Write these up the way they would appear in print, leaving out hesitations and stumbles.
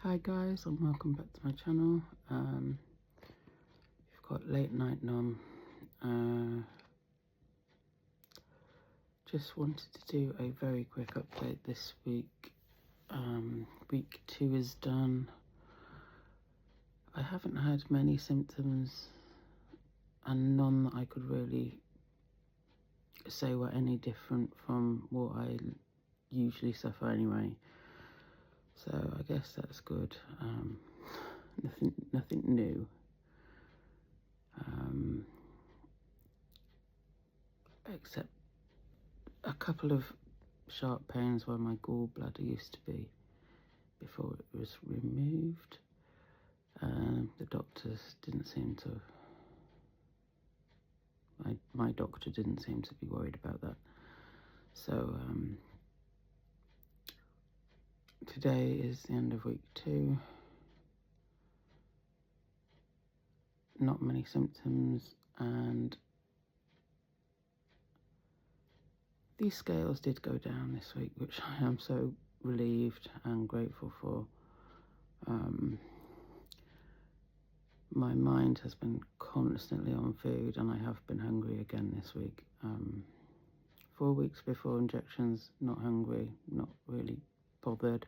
Hi guys, and welcome back to my channel. You've got late night nom. Just wanted to do a very quick update this week. Week 2 is done. I haven't had many symptoms, and none that I could really say were any different from what I usually suffer anyway. So I guess that's good. Nothing new. Except a couple of sharp pains where my gallbladder used to be before it was removed. The doctors didn't seem to, my doctor didn't seem to be worried about that. So today is the end of week 2. Not many symptoms, and these scales did go down this week, which I am so relieved and grateful for. My mind has been constantly on food, and I have been hungry again this week. 4 weeks before injections, not hungry, not really bothered.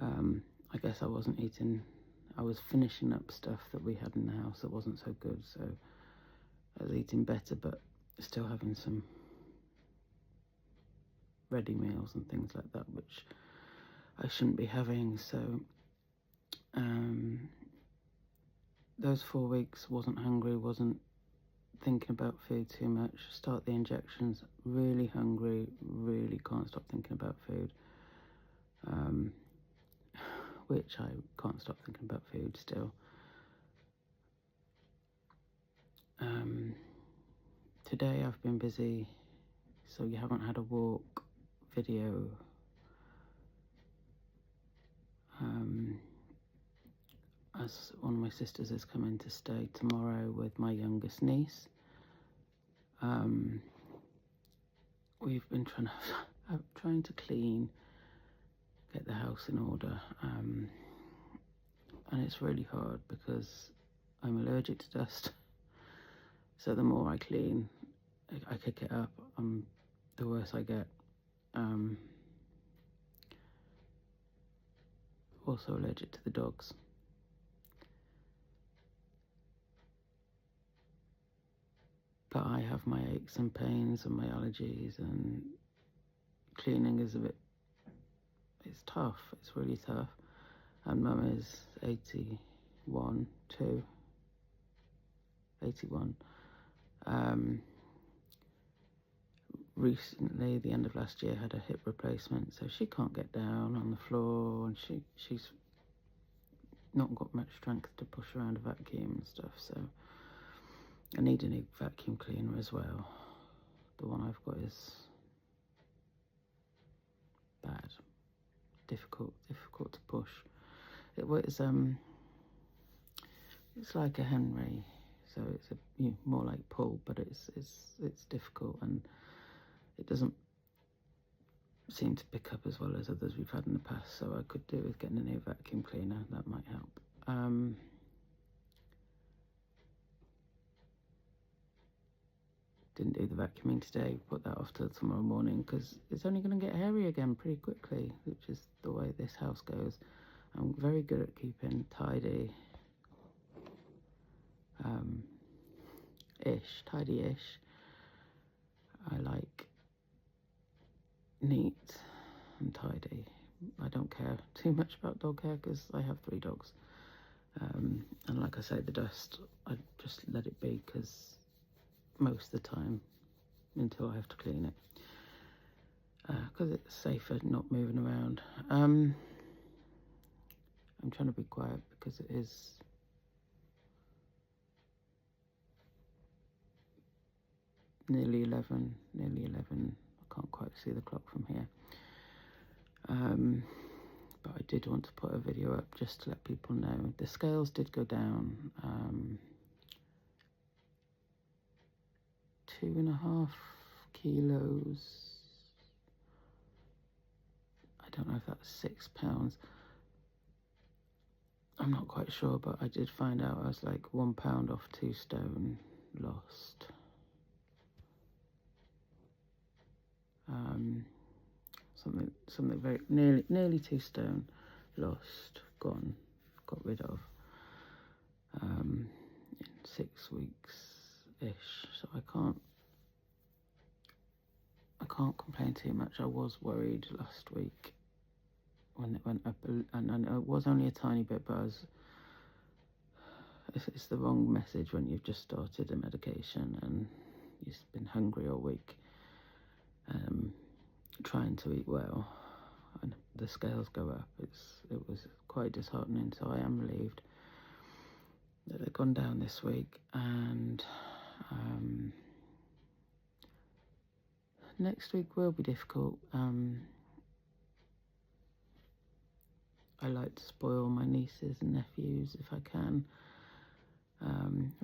I guess I wasn't eating, I was finishing up stuff that we had in the house that wasn't so good, so I was eating better, but still having some ready meals and things like that, which I shouldn't be having. So those 4 weeks, wasn't hungry, wasn't thinking about food too much. Start the injections, really hungry, really can't stop thinking about food, which I can't stop thinking about food still. Today I've been busy, so you haven't had a walk video. As one of my sisters is coming to stay tomorrow with my youngest niece, we've been trying to clean, get the house in order, and it's really hard because I'm allergic to dust. So the more I clean, I kick it up, the worse I get. Also allergic to the dogs. But I have my aches and pains and my allergies, and cleaning is it's tough, it's really tough. And Mum is 81. Recently, the end of last year, had a hip replacement, so she can't get down on the floor, and she's not got much strength to push around a vacuum and stuff, so I need a new vacuum cleaner as well. The one I've got is bad, difficult to push. It's like a Henry, so it's more like pull, but it's difficult, and it doesn't seem to pick up as well as others we've had in the past. So I could do with getting a new vacuum cleaner. That might help. Didn't do the vacuuming today, put that off till tomorrow morning, because it's only going to get hairy again pretty quickly, which is the way this house goes. I'm very good at keeping tidy, tidy-ish. I like neat and tidy. I don't care too much about dog hair because I have 3 dogs. And like I say, the dust, I just let it be, because most of the time, until I have to clean it, because it's safer not moving around. I'm trying to be quiet because it is nearly 11. I can't quite see the clock from here. But I did want to put a video up just to let people know. The scales did go down 2.5 kilos. I don't know if that's 6 pounds. I'm not quite sure, but I did find out I was like 1 pound off 2 stone lost. Something very nearly 2 stone lost, gone, got rid of in 6 weeks ish. So I can't complain too much. I was worried last week when it went up, and it was only a tiny bit, but it's the wrong message when you've just started a medication and you've been hungry all week, trying to eat well, and the scales go up. It was quite disheartening. So I am relieved that they've gone down this week, and next week will be difficult. I like to spoil my nieces and nephews if I can,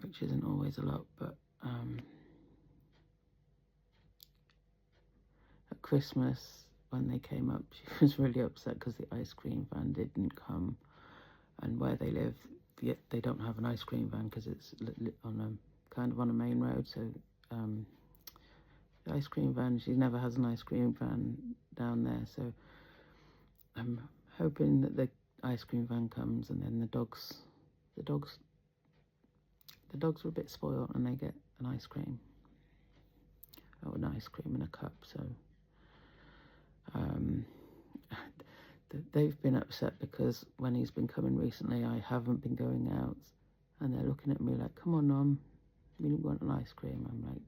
which isn't always a lot, but at Christmas, when they came up, she was really upset because the ice cream van didn't come, and where they live, they don't have an ice cream van because it's on a main road. So the ice cream van, she never has an ice cream van down there. So I'm hoping that the ice cream van comes, and then the dogs are a bit spoiled and they get an ice cream. Oh, an ice cream in a cup. So they've been upset because when he's been coming recently, I haven't been going out, and they're looking at me like, "Come on, Mum, we don't want an ice cream." I'm like,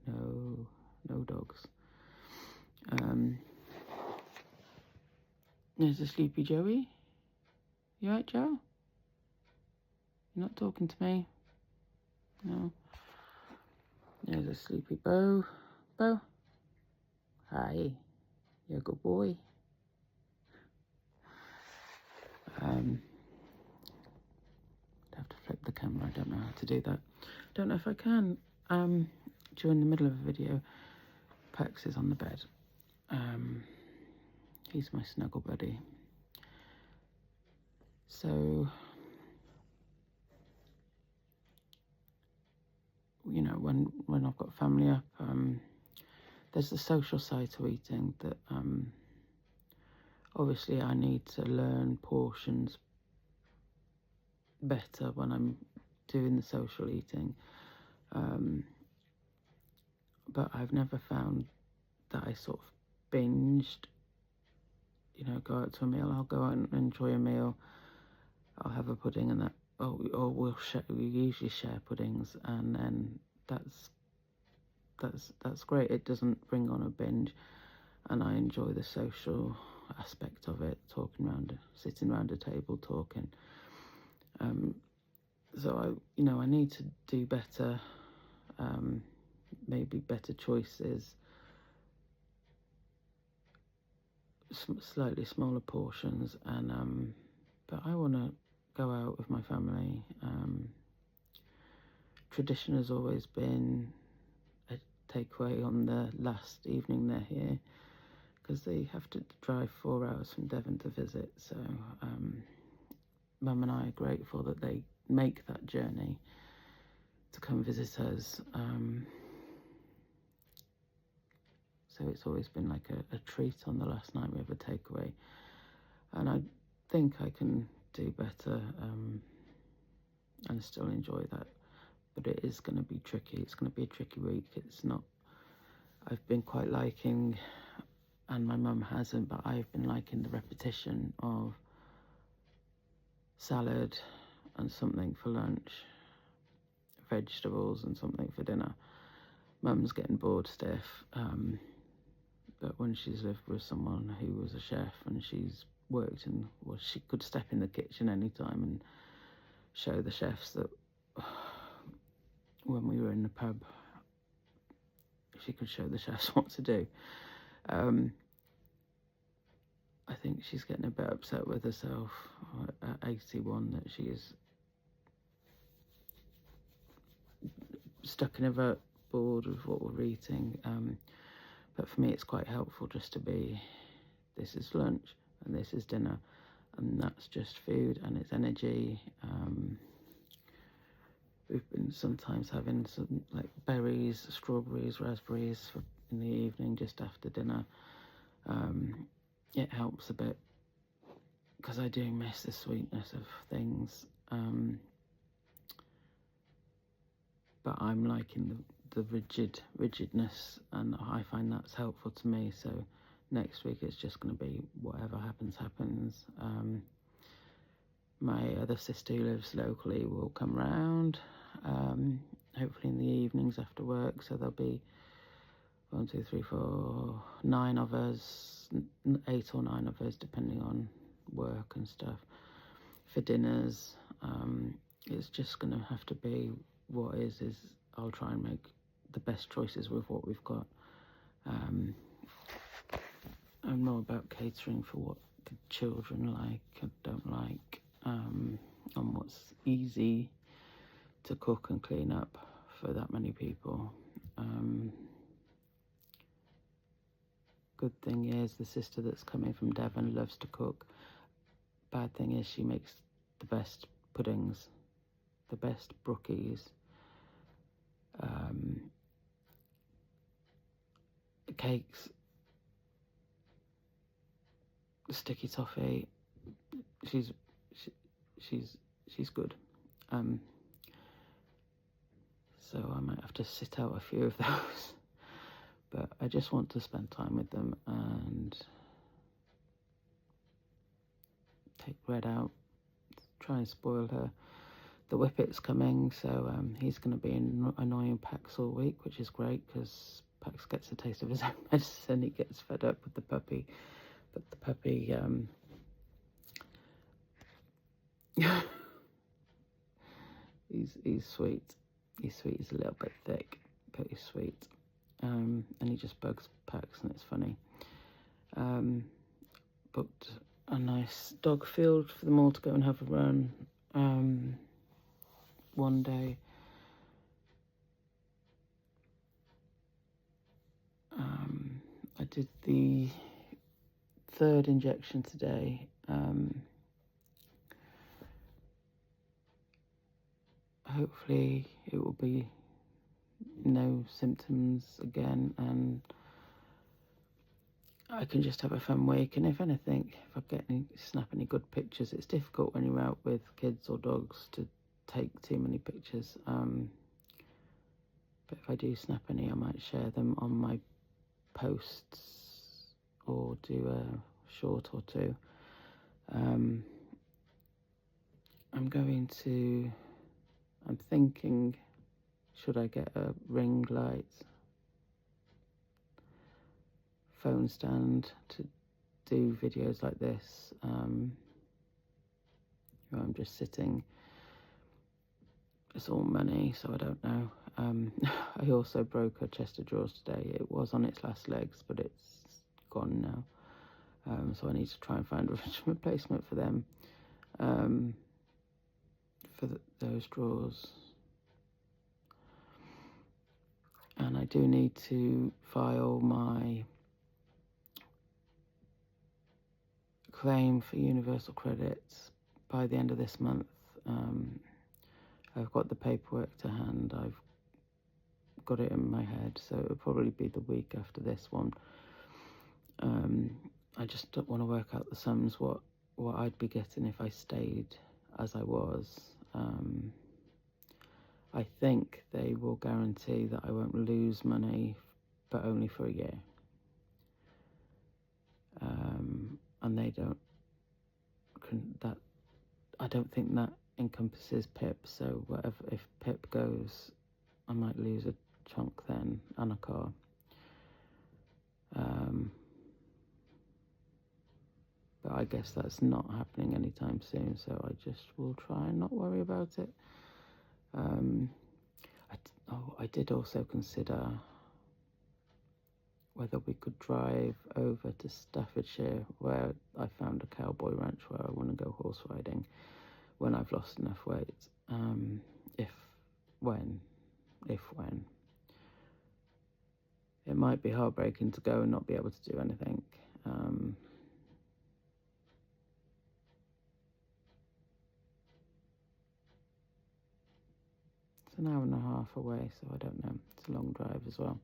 no dogs. There's a sleepy Joey. You right, Joe? You're not talking to me? No. There's a sleepy Bo. Bo. Hi. You're a good boy. I'd have to flip the camera. I don't know how to do that. Don't know if I can. During the middle of a video, Pax is on the bed. He's my snuggle buddy. So, you know, when I've got family up, there's the social side to eating that obviously I need to learn portions better when I'm doing the social eating. But I've never found that I sort of binged, you know, go out to a meal, I'll go out and enjoy a meal, I'll have a pudding and that, or we usually share puddings, and then that's great. It doesn't bring on a binge, and I enjoy the social aspect of it, sitting around a table talking. So I need to do better, maybe better choices, slightly smaller portions, and but I want to go out with my family. Tradition has always been a takeaway on the last evening they're here, because they have to drive 4 hours from Devon to visit. So Mum and I are grateful that they make that journey to come visit us. So it's always been like a treat on the last night we have a takeaway. And I think I can do better and still enjoy that. But it is going to be tricky. It's going to be a tricky week. It's not... I've been quite liking, and my mum hasn't, but I've been liking the repetition of salad and something for lunch, vegetables and something for dinner. Mum's getting bored stiff, but when she's lived with someone who was a chef and she's worked in, well, she could step in the kitchen anytime and show the chefs that when we were in the pub, she could show the chefs what to do. I think she's getting a bit upset with herself at 81 that she is stuck in a rut, bored with what we're eating. But for me, it's quite helpful just to be, this is lunch and this is dinner, and that's just food and it's energy. We've been sometimes having some like berries, strawberries, raspberries in the evening just after dinner. It helps a bit because I do miss the sweetness of things. But I'm liking the rigidness, and I find that's helpful to me. So next week it's just going to be whatever happens. My other sister who lives locally will come round, hopefully in the evenings after work. So there'll be 1, 2, 3, 4, 9 of us, 8 or 9 of us, depending on work and stuff, for dinners. It's just going to have to be what is I'll try and make the best choices with what we've got. I'm more about catering for what the children like and don't like, and what's easy to cook and clean up for that many people. Good thing is the sister that's coming from Devon loves to cook. Bad thing is she makes the best puddings, the best brookies, cakes, sticky toffee. She's good. So I might have to sit out a few of those. But I just want to spend time with them and take Red out, try and spoil her. The Whippet's coming, so he's going to be annoying Pax all week, which is great because Pax gets a taste of his own medicine. He gets fed up with the puppy, but the puppy he's sweet. He's sweet. He's a little bit thick, but he's sweet. And he just bugs Pax, and it's funny. Booked a nice dog field for them all to go and have a run one day. I did the 3rd injection today. Hopefully it will be no symptoms again, and I can just have a fun week. And if anything, if I snap any good pictures, it's difficult when you're out with kids or dogs to take too many pictures. But if I do snap any, I might share them on my posts or do a short or two. I'm thinking, should I get a ring light phone stand to do videos like this, where I'm just sitting. It's all money, so I don't know. I also broke a chest of drawers today. It was on its last legs, but it's gone now. So I need to try and find a replacement for them, for those drawers. And I do need to file my claim for universal credits by the end of this month. I've got the paperwork to hand. I've got it in my head, so it'll probably be the week after this one. I just don't want to work out the sums, what I'd be getting if I stayed as I was. I think they will guarantee that I won't lose money, but only for a year. And they don't, I don't think that encompasses PIP, so whatever, if PIP goes, I might lose a chunk then, and a car. But I guess that's not happening anytime soon, so I just will try and not worry about it. I did also consider whether we could drive over to Staffordshire, where I found a cowboy ranch where I want to go horse riding when I've lost enough weight. If when. It might be heartbreaking to go and not be able to do anything. It's an hour and a half away, so I don't know. It's a long drive as well.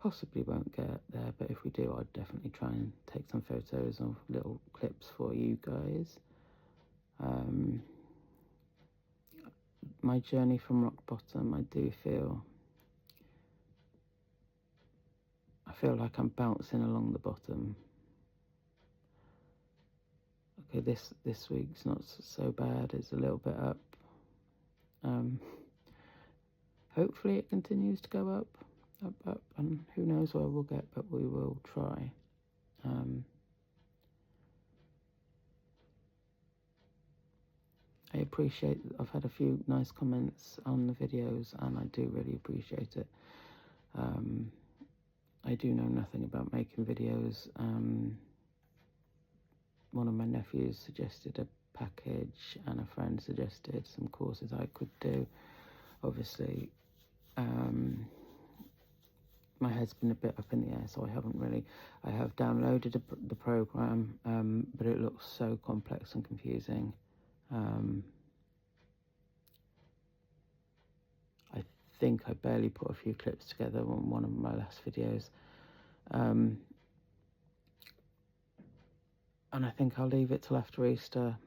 Possibly won't get there, but if we do, I'd definitely try and take some photos of little clips for you guys. My journey from rock bottom, I feel like I'm bouncing along the bottom. Okay, this week's not so bad. It's a little bit up. Hopefully it continues to go up, and who knows where we'll get, but we will try. I appreciate, I've had a few nice comments on the videos, and I do really appreciate it. I do know nothing about making videos. One of my nephews suggested a package, and a friend suggested some courses I could do. Obviously, my head's been a bit up in the air, so I have downloaded the program, but it looks so complex and confusing. I think I barely put a few clips together on one of my last videos. And I think I'll leave it till after Easter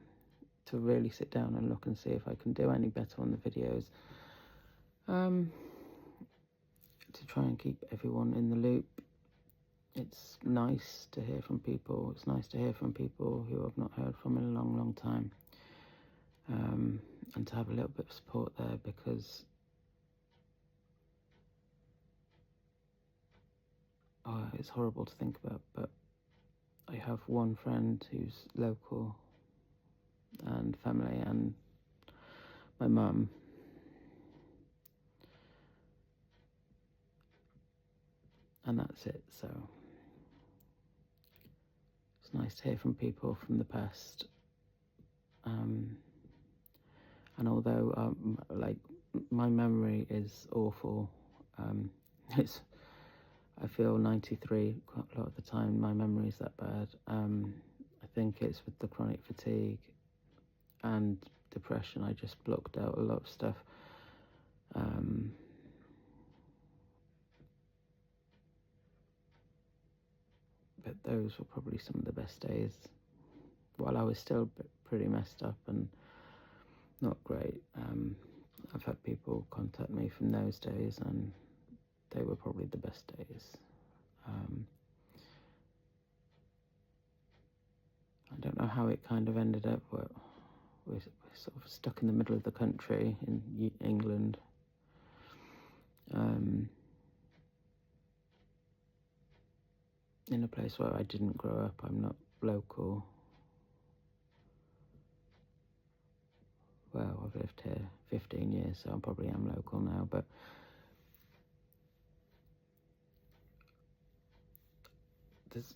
to really sit down and look and see if I can do any better on the videos. To try and keep everyone in the loop. It's nice to hear from people. It's nice to hear from people who I've not heard from in a long, long time. And to have a little bit of support there, because it's horrible to think about, but I have one friend who's local and family, and my mum. And that's it. So it's nice to hear from people from the past. And although like, my memory is awful, I feel 93 quite a lot of the time. My memory is that bad. I think it's with the chronic fatigue and depression. I just blocked out a lot of stuff. But those were probably some of the best days, while I was still pretty messed up and not great. I've had people contact me from those days, and they were probably the best days. I don't know how it kind of ended up, but we're sort of stuck in the middle of the country in England. In a place where I didn't grow up. I'm not local. Well, I've lived here 15 years, so I probably am local now, but there's...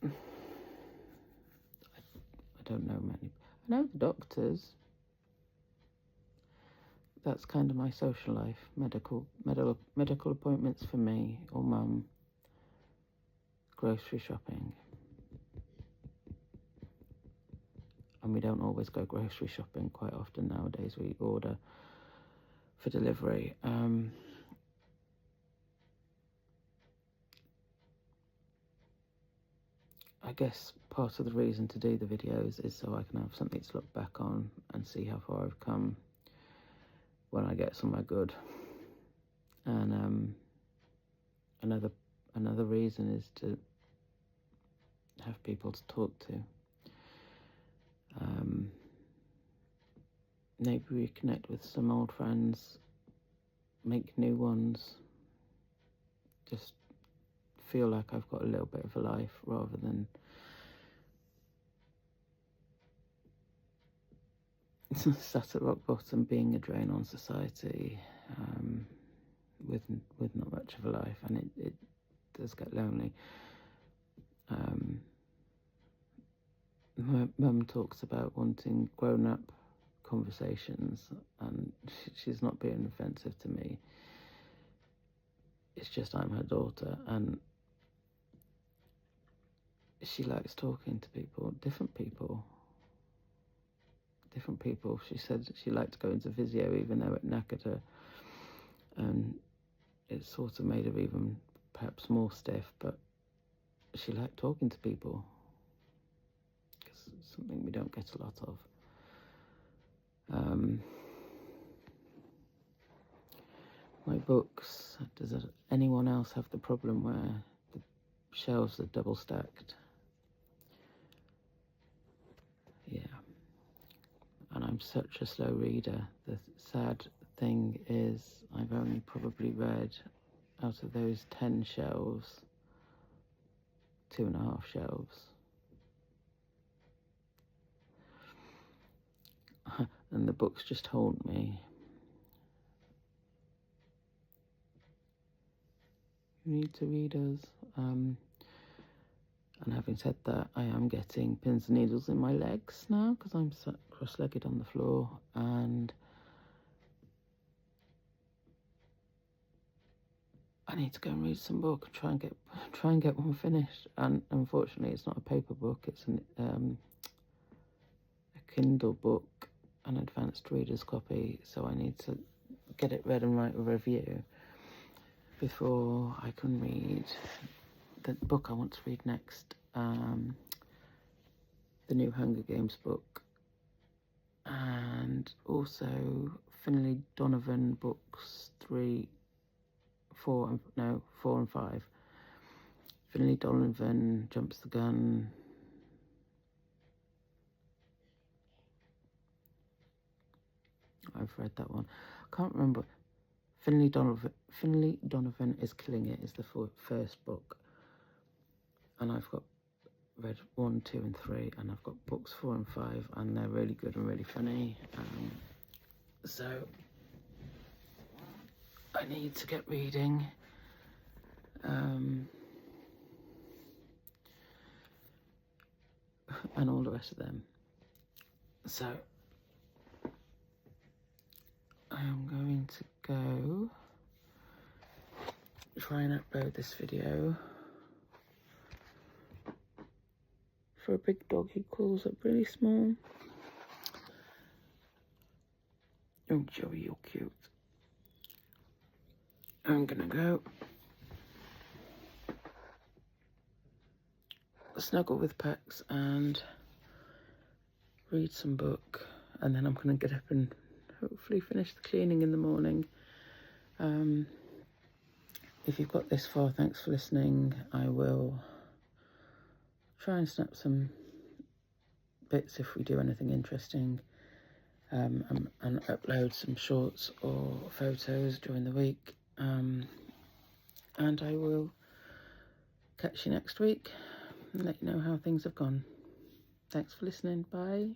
I don't know many. I know the doctors. That's kind of my social life. Medical appointments for me or mum. Grocery shopping. And we don't always go grocery shopping. Quite often nowadays we order for delivery. I guess part of the reason to do the videos is so I can have something to look back on and see how far I've come when I get somewhere good. And another reason is to have people to talk to. Maybe reconnect with some old friends, make new ones, just feel like I've got a little bit of a life rather than sat at rock bottom being a drain on society, with not much of a life, and it does get lonely. My mum talks about wanting grown-up conversations, and she's not being offensive to me. It's just I'm her daughter, and she likes talking to people, different different people. She said she liked to go into physio even though it knackered her, and it sort of made her even perhaps more stiff, but she liked talking to people, because it's something we don't get a lot of. My books, does anyone else have the problem where the shelves are double stacked? Yeah. And I'm such a slow reader. The sad thing is I've only probably read, out of those 10 shelves, 2.5 shelves. And the books just haunt me. You need to read us. And having said that, I am getting pins and needles in my legs now because I'm sat cross-legged on the floor, and I need to go and read some book and try and get one finished. And unfortunately, it's not a paper book; it's a Kindle book, an advanced reader's copy. So I need to get it read and write a review before I can read the book I want to read next, the new Hunger Games book, and also Finlay Donovan books 4 and 5. Finlay Donovan, Jumps the Gun. I've read that one. I can't remember. Finlay Donovan is Killing It is the first book, and I've got read 1, 2 and 3, and I've got books 4 and 5, and they're really good and really funny. So I need to get reading. And all the rest of them. So I'm going to go try and upload this video for a big dog who calls up really small. Oh, Joey, you're cute. I'm gonna go snuggle with Pax and read some book, and then I'm gonna get up and hopefully finish the cleaning in the morning. If you've got this far, thanks for listening. I will try and snap some bits if we do anything interesting, and upload some shorts or photos during the week, and I will catch you next week and let you know how things have gone. Thanks for listening. Bye.